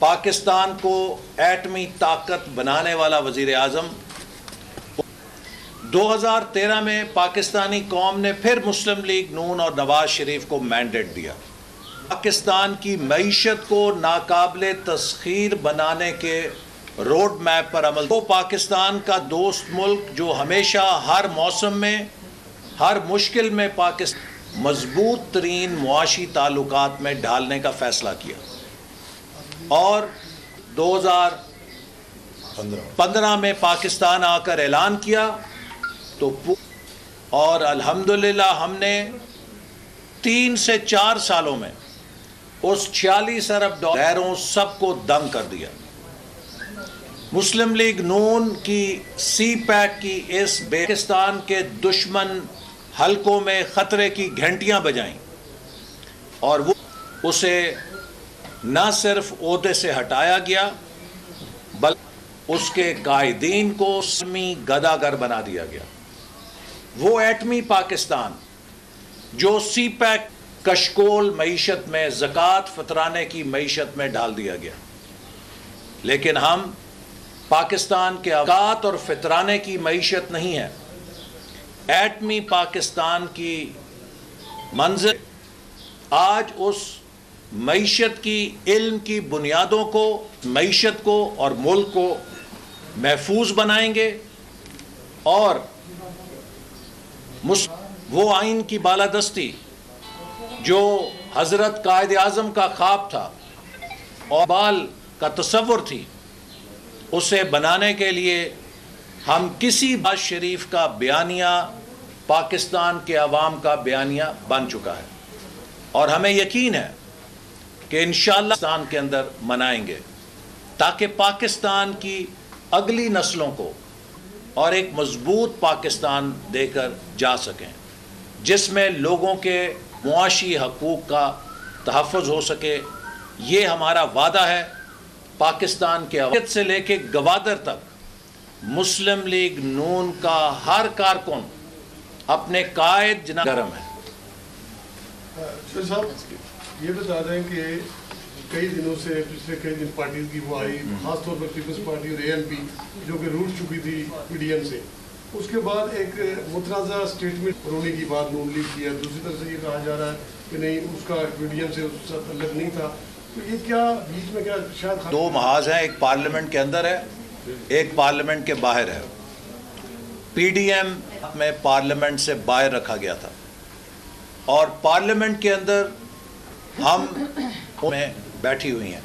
पाकिस्तान को एटमी ताकत बनाने वाला वज़ीर आज़म 2013 में पाकिस्तानी कौम ने फिर मुस्लिम लीग नून और नवाज शरीफ को मैंडेट दिया। पाकिस्तान की मईशत को नाकाबिले तस्खीर बनाने के रोड मैप पर अमल। वो पाकिस्तान का दोस्त मुल्क जो हमेशा हर मौसम में हर मुश्किल में पाकिस्तान मजबूत तरीन मुआशी ताल्लुकात में ढालने का फ़ैसला किया और 2015 में पाकिस्तान आकर ऐलान किया तो और अल्हम्दुलिल्लाह हमने 3 से 4 सालों में उस 46 अरब डॉलरों सबको दंग कर दिया। मुस्लिम लीग नून की सी पैक की इस पाकिस्तान के दुश्मन हलकों में ख़तरे की घंटियां बजाईं और वो उसे न सिर्फ ओहदे से हटाया गया बल्कि उसके कायदीन को समी गदागर बना दिया गया। वो एटमी पाकिस्तान जो सी पैक कशकोल मईशत में ज़कात फतराने की मईशत में डाल दिया गया, लेकिन हम पाकिस्तान के ज़कात और फितराने की मईशत नहीं है, एटमी पाकिस्तान की मंजिल आज उस मईशत की इल्म की बुनियादों को, मईशत को और मुल्क को महफूज बनाएंगे और वो आइन की बालादस्ती जो हज़रत कायद आज़म का ख्वाब था और बाल का तसव्वुर थी, उसे बनाने के लिए हम किसी बात शरीफ का बयानिया पाकिस्तान के अवाम का बयानिया बन चुका है और हमें यकीन है कि इंशाअल्लाह पाकिस्तान के अंदर मनाएंगे ताकि पाकिस्तान की अगली नस्लों को और एक मजबूत पाकिस्तान देकर जा सकें जिसमें लोगों के मुआशी हकूक़ का तहफ़्फ़ुज़ हो सके। ये हमारा वादा है। पाकिस्तान के अवाम से लेके गवादर तक मुस्लिम लीग नून का हर कारकुन अपने कायद जना गरम है। साहब ये बता दें कि कई दिनों से पिछले कई दिन पार्टी की वो आई, खासतौर पर पीपल्स पार्टी और ANP जो कि रूट चुकी थी PDM से, उसके बाद एक मुतनाज़ा स्टेटमेंट होने की बात नून लीग की है। दूसरी तरफ से ये कहा जा रहा है कि नहीं, उसका PDM से उसका तल्लुक़ नहीं था। तो ये क्या बीच में क्या शायद दो महाज हैं, एक पार्लियामेंट के अंदर है, एक पार्लियामेंट के बाहर है। PDM में पार्लियामेंट से बाहर रखा गया था और पार्लियामेंट के अंदर हम में बैठी हुई हैं,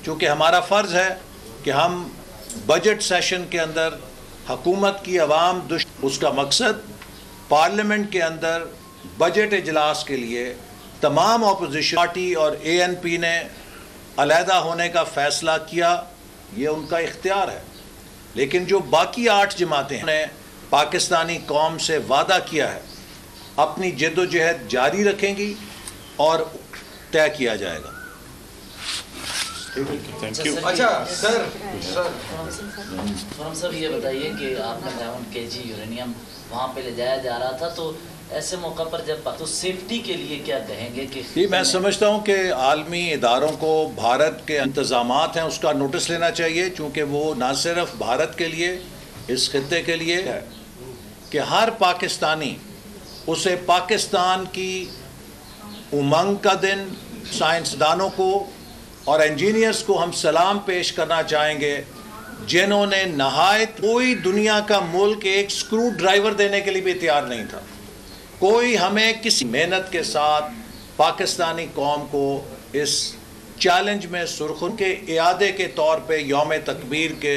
क्योंकि हमारा फ़र्ज़ है कि हम बजट सेशन के अंदर हुकूमत की अवाम उसका मकसद पार्लियामेंट के अंदर बजट इजलास के लिए तमाम अपोजिशन पार्टी और ANP ने अलहदा होने का फ़ैसला किया, ये उनका इख्तियार है। लेकिन जो बाकी 8 जमातें ने पाकिस्तानी कौम से वादा किया है अपनी जद्दोजहद जारी रखेंगी और तय किया जाएगा। Thank you. अच्छा सर सर ये बताइए कि आपने 52 kg यूरेनियम वहाँ पे ले जाया जा रहा था, तो ऐसे मौका पर जब तो सेफ्टी के लिए क्या कहेंगे कि ये मैं समझता हूँ कि आलमी इदारों को भारत के इंतज़ामात हैं उसका नोटिस लेना चाहिए, चूँकि वो ना सिर्फ भारत के लिए, इस खित्ते के लिए है कि हर पाकिस्तानी उसे पाकिस्तान की उमंग का दिन, साइंसदानों को और इंजीनियर्स को हम सलाम पेश करना चाहेंगे जिन्होंने नहायत कोई दुनिया का मुल्क एक स्क्रू ड्राइवर देने के लिए भी तैयार नहीं था। कोई हमें किसी मेहनत के साथ पाकिस्तानी कौम को इस चैलेंज में सुर्खुन के इयादे के तौर पे यौम तकबीर के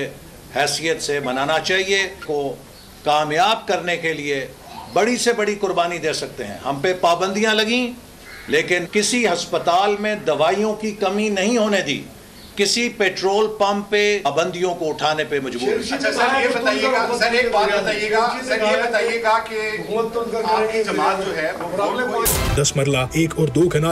हैसियत से मनाना चाहिए। को कामयाब करने के लिए बड़ी से बड़ी कुर्बानी दे सकते हैं। हम पे पाबंदियां लगीं, लेकिन किसी हस्पताल में दवाइयों की कमी नहीं होने दी, किसी पेट्रोल पंप पे पाबंदियों को उठाने पे मजबूर। अच्छा सर ये बताइएगा, सर एक बात बताइएगा कि आपकी जमात जो है 10 मरला 1 और 2 कनाल